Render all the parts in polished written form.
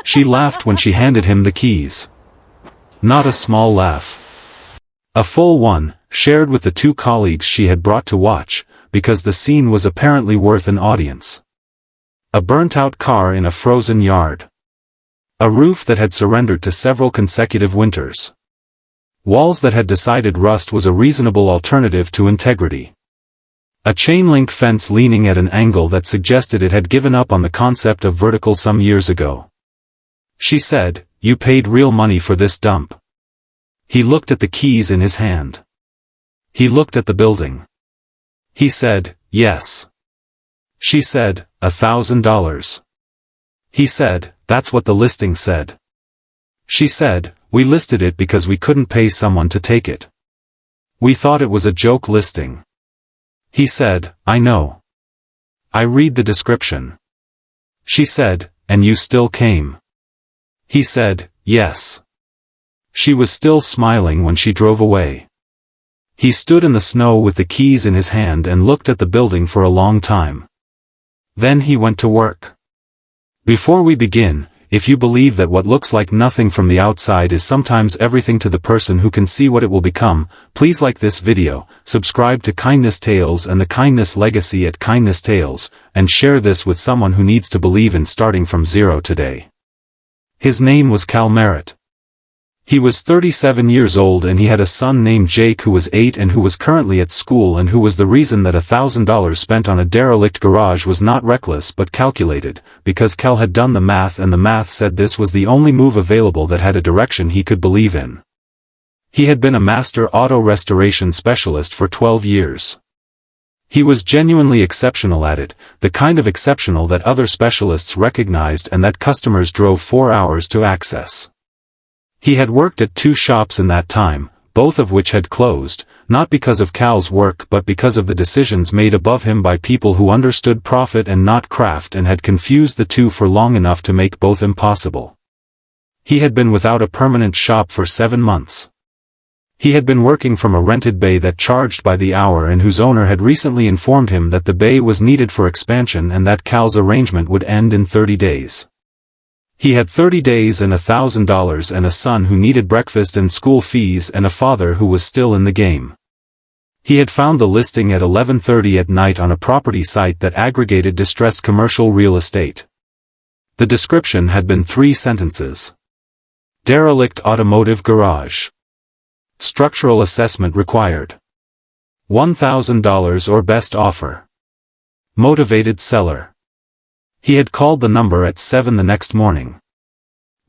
She laughed when she handed him the keys. Not a small laugh. A full one, shared with the two colleagues she had brought to watch, because the scene was apparently worth an audience. A burnt-out car in a frozen yard. A roof that had surrendered to several consecutive winters. Walls that had decided rust was a reasonable alternative to integrity. A chain-link fence leaning at an angle that suggested it had given up on the concept of vertical some years ago. She said, "You paid real money for this dump." He looked at the keys in his hand. He looked at the building. He said, "Yes." She said, $1,000. He said, "That's what the listing said." She said, "We listed it because we couldn't pay someone to take it. We thought it was a joke listing." He said, "I know. I read the description." She said, "And you still came?" He said, "Yes." She was still smiling when she drove away. He stood in the snow with the keys in his hand and looked at the building for a long time. Then he went to work. Before we begin, if you believe that what looks like nothing from the outside is sometimes everything to the person who can see what it will become, please like this video, subscribe to Kindness Tales and the Kindness Legacy at Kindness Tales, and share this with someone who needs to believe in starting from zero today. His name was Cal Merritt. He was 37 years old and he had a son named Jake who was 8 and who was currently at school and who was the reason that $1,000 spent on a derelict garage was not reckless but calculated, because Cal had done the math and the math said this was the only move available that had a direction he could believe in. He had been a master auto restoration specialist for 12 years. He was genuinely exceptional at it, the kind of exceptional that other specialists recognized and that customers drove 4 hours to access. He had worked at 2 shops in that time, both of which had closed, not because of Cal's work but because of the decisions made above him by people who understood profit and not craft and had confused the two for long enough to make both impossible. He had been without a permanent shop for 7 months. He had been working from a rented bay that charged by the hour and whose owner had recently informed him that the bay was needed for expansion and that Cal's arrangement would end in 30 days. He had 30 days and $1,000 and a son who needed breakfast and school fees and a father who was still in the game. He had found the listing at 11:30 at night on a property site that aggregated distressed commercial real estate. The description had been 3 sentences. Derelict automotive garage. Structural assessment required. $1,000 or best offer. Motivated seller. He had called the number at 7 the next morning.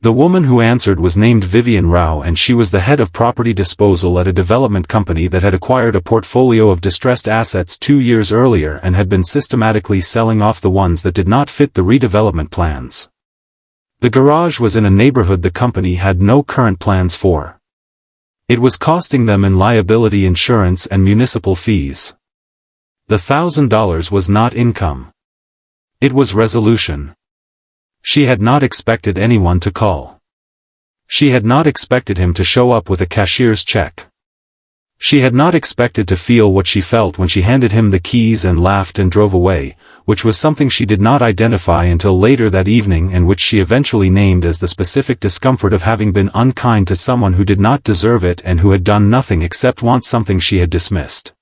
The woman who answered was named Vivian Rao and she was the head of property disposal at a development company that had acquired a portfolio of distressed assets 2 years earlier and had been systematically selling off the ones that did not fit the redevelopment plans. The garage was in a neighborhood the company had no current plans for. It was costing them in liability insurance and municipal fees. The $1,000 was not income. It was resolution. She had not expected anyone to call. She had not expected him to show up with a cashier's check. She had not expected to feel what she felt when she handed him the keys and laughed and drove away, which was something she did not identify until later that evening and which she eventually named as the specific discomfort of having been unkind to someone who did not deserve it and who had done nothing except want something she had dismissed.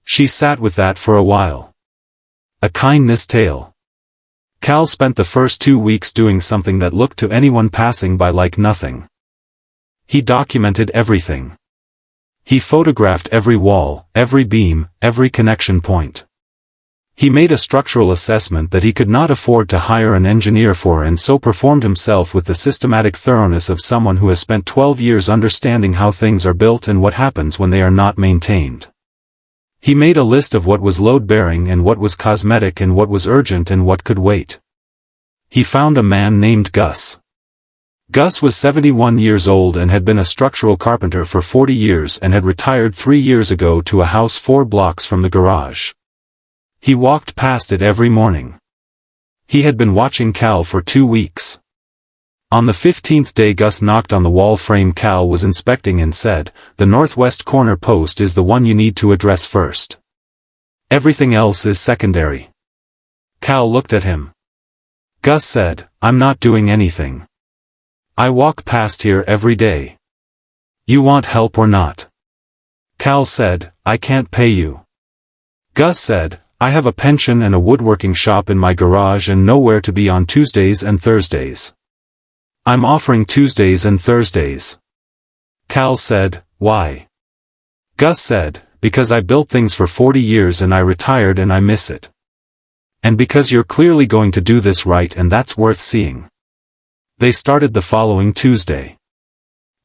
She sat with that for a while. A kindness tale. Cal spent the first 2 weeks doing something that looked to anyone passing by like nothing. He documented everything. He photographed every wall, every beam, every connection point. He made a structural assessment that he could not afford to hire an engineer for and so performed himself with the systematic thoroughness of someone who has spent 12 years understanding how things are built and what happens when they are not maintained. He made a list of what was load-bearing and what was cosmetic and what was urgent and what could wait. He found a man named Gus. Gus was 71 years old and had been a structural carpenter for 40 years and had retired 3 years ago to a house 4 blocks from the garage. He walked past it every morning. He had been watching Cal for 2 weeks. On the 15th day Gus knocked on the wall frame Cal was inspecting and said, "The northwest corner post is the one you need to address first. Everything else is secondary." Cal looked at him. Gus said, "I'm not doing anything." I walk past here every day. You want help or not? Cal said, I can't pay you. Gus said, I have a pension and a woodworking shop in my garage and nowhere to be on Tuesdays and Thursdays. I'm offering Tuesdays and Thursdays. Cal said, why? Gus said, because I built things for 40 years and I retired and I miss it. And because you're clearly going to do this right and that's worth seeing. They started the following Tuesday.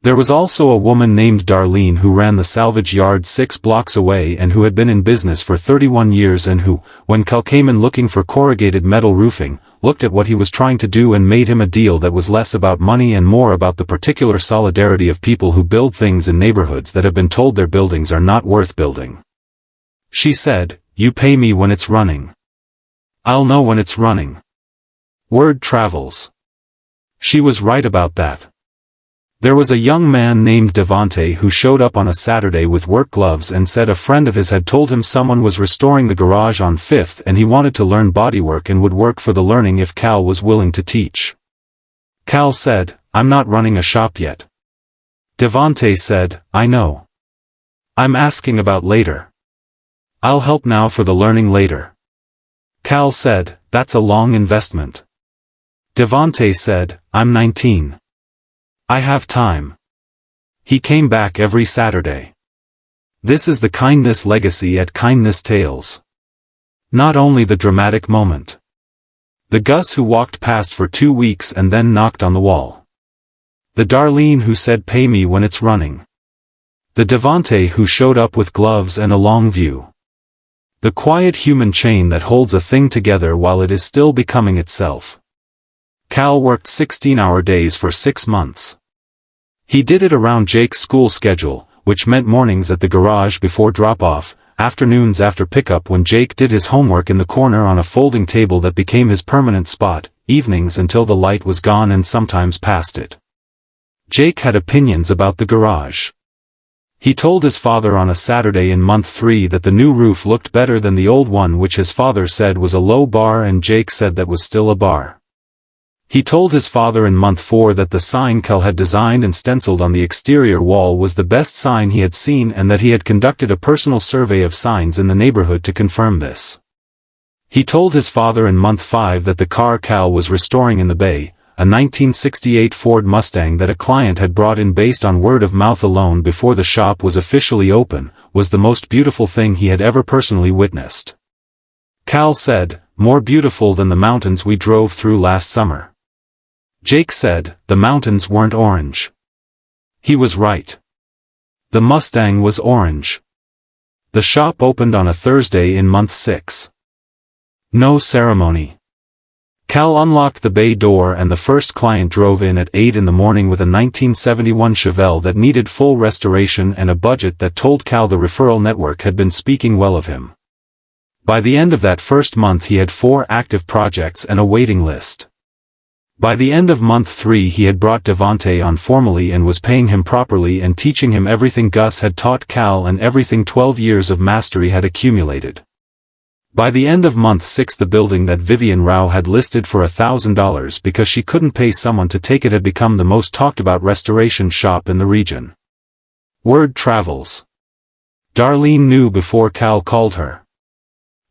There was also a woman named Darlene who ran the salvage yard 6 blocks away and who had been in business for 31 years and who, when Cal came in looking for corrugated metal roofing, looked at what he was trying to do and made him a deal that was less about money and more about the particular solidarity of people who build things in neighborhoods that have been told their buildings are not worth building. She said, you pay me when it's running. I'll know when it's running. Word travels. She was right about that. There was a young man named Devante who showed up on a Saturday with work gloves and said a friend of his had told him someone was restoring the garage on 5th and he wanted to learn bodywork and would work for the learning if Cal was willing to teach. Cal said, I'm not running a shop yet. Devante said, I know. I'm asking about later. I'll help now for the learning later. Cal said, that's a long investment. Devante said, I'm 19. I have time. He came back every Saturday. This is the kindness legacy at Kindness Tales. Not only the dramatic moment. The Gus who walked past for 2 weeks and then knocked on the wall. The Darlene who said pay me when it's running. The Devante who showed up with gloves and a long view. The quiet human chain that holds a thing together while it is still becoming itself. Cal worked 16-hour days for 6 months. He did it around Jake's school schedule, which meant mornings at the garage before drop-off, afternoons after pickup when Jake did his homework in the corner on a folding table that became his permanent spot, evenings until the light was gone and sometimes past it. Jake had opinions about the garage. He told his father on a Saturday in month 3 that the new roof looked better than the old one, which his father said was a low bar and Jake said that was still a bar. He told his father in month 4 that the sign Cal had designed and stenciled on the exterior wall was the best sign he had seen and that he had conducted a personal survey of signs in the neighborhood to confirm this. He told his father in month 5 that the car Cal was restoring in the bay, a 1968 Ford Mustang that a client had brought in based on word of mouth alone before the shop was officially open, was the most beautiful thing he had ever personally witnessed. Cal said, more beautiful than the mountains we drove through last summer. Jake said, the mountains weren't orange. He was right. The Mustang was orange. The shop opened on a Thursday in month 6. No ceremony. Cal unlocked the bay door and the first client drove in at 8 in the morning with a 1971 Chevelle that needed full restoration and a budget that told Cal the referral network had been speaking well of him. By the end of that first month he had 4 active projects and a waiting list. By the end of month 3 he had brought Devante on formally and was paying him properly and teaching him everything Gus had taught Cal and everything 12 years of mastery had accumulated. By the end of month 6 the building that Vivian Rao had listed for $1,000 because she couldn't pay someone to take it had become the most talked about restoration shop in the region. Word travels. Darlene knew before Cal called her.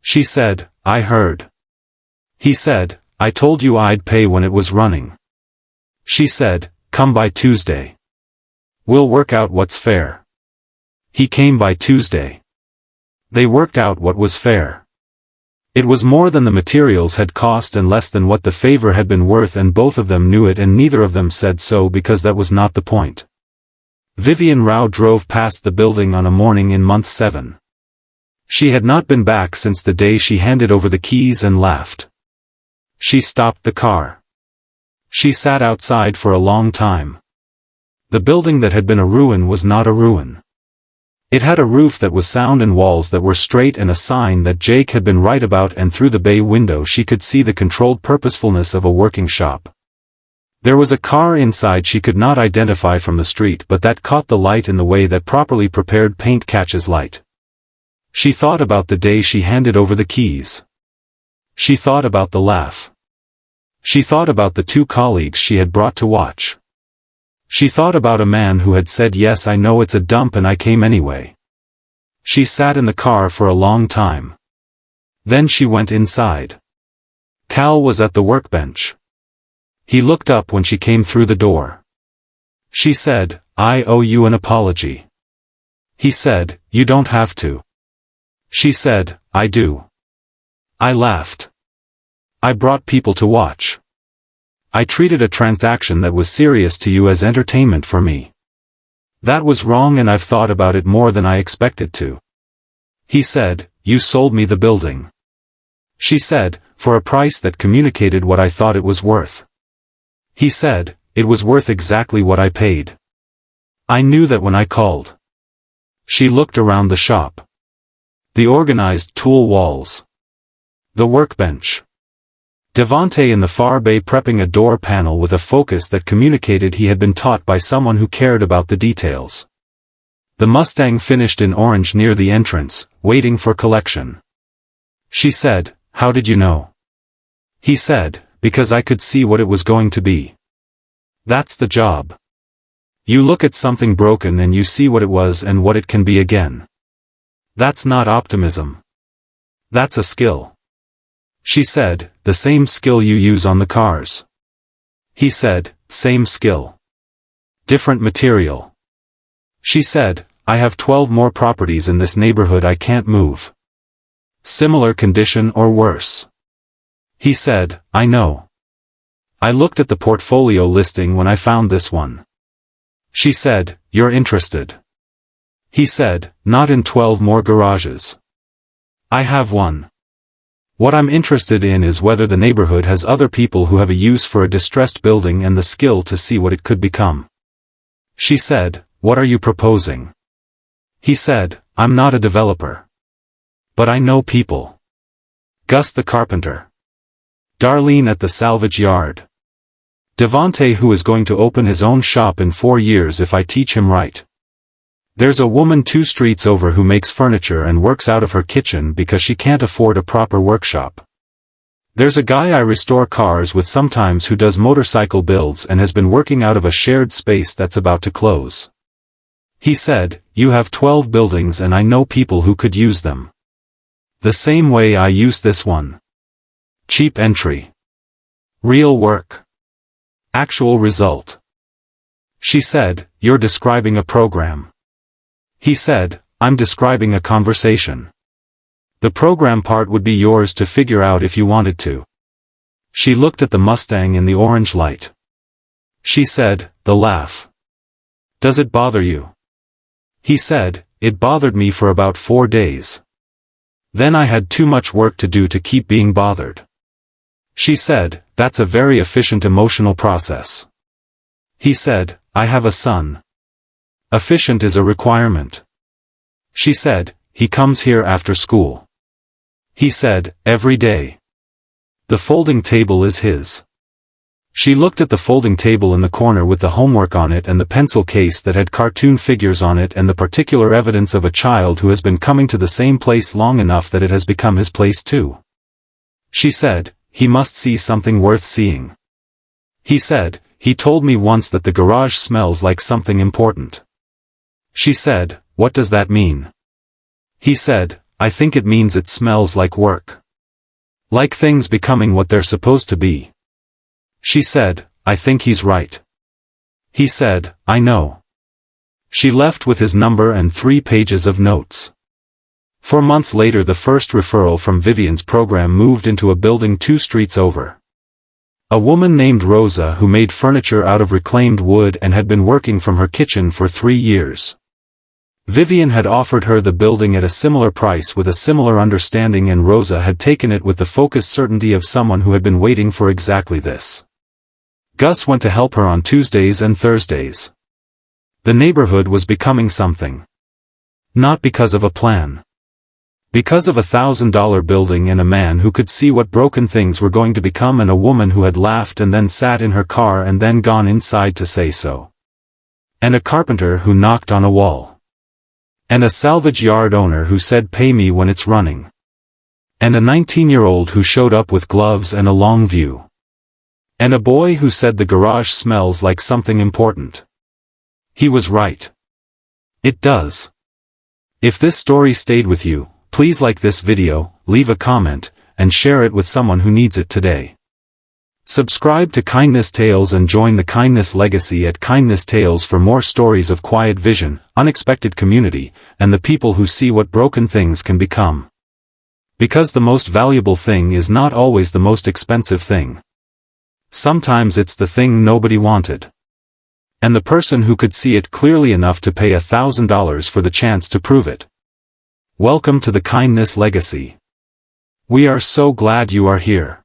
She said, I heard. He said, I told you I'd pay when it was running. She said, come by Tuesday. We'll work out what's fair. He came by Tuesday. They worked out what was fair. It was more than the materials had cost and less than what the favor had been worth, and both of them knew it and neither of them said so because that was not the point. Vivian Rao drove past the building on a morning in month 7. She had not been back since the day she handed over the keys and laughed. She stopped the car. She sat outside for a long time. The building that had been a ruin was not a ruin. It had a roof that was sound and walls that were straight and a sign that Jake had been right about, and through the bay window she could see the controlled purposefulness of a working shop. There was a car inside she could not identify from the street, but that caught the light in the way that properly prepared paint catches light. She thought about the day she handed over the keys. She thought about the laugh. She thought about the 2 colleagues she had brought to watch. She thought about a man who had said, "Yes, I know it's a dump and I came anyway." She sat in the car for a long time. Then she went inside. Cal was at the workbench. He looked up when she came through the door. She said, "I owe you an apology." He said, "You don't have to." She said, "I do." I laughed. "I brought people to watch. I treated a transaction that was serious to you as entertainment for me. That was wrong and I've thought about it more than I expected to." He said, "You sold me the building." She said, "For a price that communicated what I thought it was worth." He said, "It was worth exactly what I paid. I knew that when I called." She looked around the shop. The organized tool walls. The workbench. Devante in the far bay prepping a door panel with a focus that communicated he had been taught by someone who cared about the details. The Mustang finished in orange near the entrance, waiting for collection. She said, "How did you know?" He said, "Because I could see what it was going to be. That's the job. You look at something broken and you see what it was and what it can be again. That's not optimism. That's a skill." She said, "The same skill you use on the cars." He said, "Same skill. Different material." She said, "I have 12 more properties in this neighborhood I can't move. Similar condition or worse." He said, "I know. I looked at the portfolio listing when I found this one." She said, "You're interested?" He said, "Not in 12 more garages. I have one. What I'm interested in is whether the neighborhood has other people who have a use for a distressed building and the skill to see what it could become." She said, "What are you proposing?" He said, "I'm not a developer. But I know people. Gus the carpenter. Darlene at the salvage yard. Devante who is going to open his own shop in 4 years if I teach him right. There's a woman 2 streets over who makes furniture and works out of her kitchen because she can't afford a proper workshop. There's a guy I restore cars with sometimes who does motorcycle builds and has been working out of a shared space that's about to close." He said, "You have 12 buildings and I know people who could use them. The same way I use this one. Cheap entry. Real work. Actual result." She said, "You're describing a program." He said, "I'm describing a conversation. The program part would be yours to figure out if you wanted to." She looked at the Mustang in the orange light. She said, "The laugh. Does it bother you?" He said, "It bothered me for about 4 days. Then I had too much work to do to keep being bothered." She said, "That's a very efficient emotional process." He said, "I have a son. Efficient is a requirement." She said, "He comes here after school." He said, "Every day. The folding table is his." She looked at the folding table in the corner with the homework on it and the pencil case that had cartoon figures on it and the particular evidence of a child who has been coming to the same place long enough that it has become his place too. She said, "He must see something worth seeing." He said, "He told me once that the garage smells like something important." She said, "What does that mean?" He said, "I think it means it smells like work. Like things becoming what they're supposed to be." She said, "I think he's right." He said, "I know." She left with his number and 3 pages of notes. 4 months later the first referral from Vivian's program moved into a building 2 streets over. A woman named Rosa who made furniture out of reclaimed wood and had been working from her kitchen for 3 years. Vivian had offered her the building at a similar price with a similar understanding and Rosa had taken it with the focused certainty of someone who had been waiting for exactly this. Gus went to help her on Tuesdays and Thursdays. The neighborhood was becoming something. Not because of a plan. Because of a $1,000 building and a man who could see what broken things were going to become and a woman who had laughed and then sat in her car and then gone inside to say so. And a carpenter who knocked on a wall. And a salvage yard owner who said pay me when it's running. And a 19-year-old who showed up with gloves and a long view. And a boy who said the garage smells like something important. He was right. It does. If this story stayed with you, please like this video, leave a comment, and share it with someone who needs it today. Subscribe to Kindness Tales and join the Kindness Legacy at Kindness Tales for more stories of quiet vision, unexpected community, and the people who see what broken things can become. Because the most valuable thing is not always the most expensive thing. Sometimes it's the thing nobody wanted. And the person who could see it clearly enough to pay $1,000 for the chance to prove it. Welcome to the Kindness Legacy. We are so glad you are here.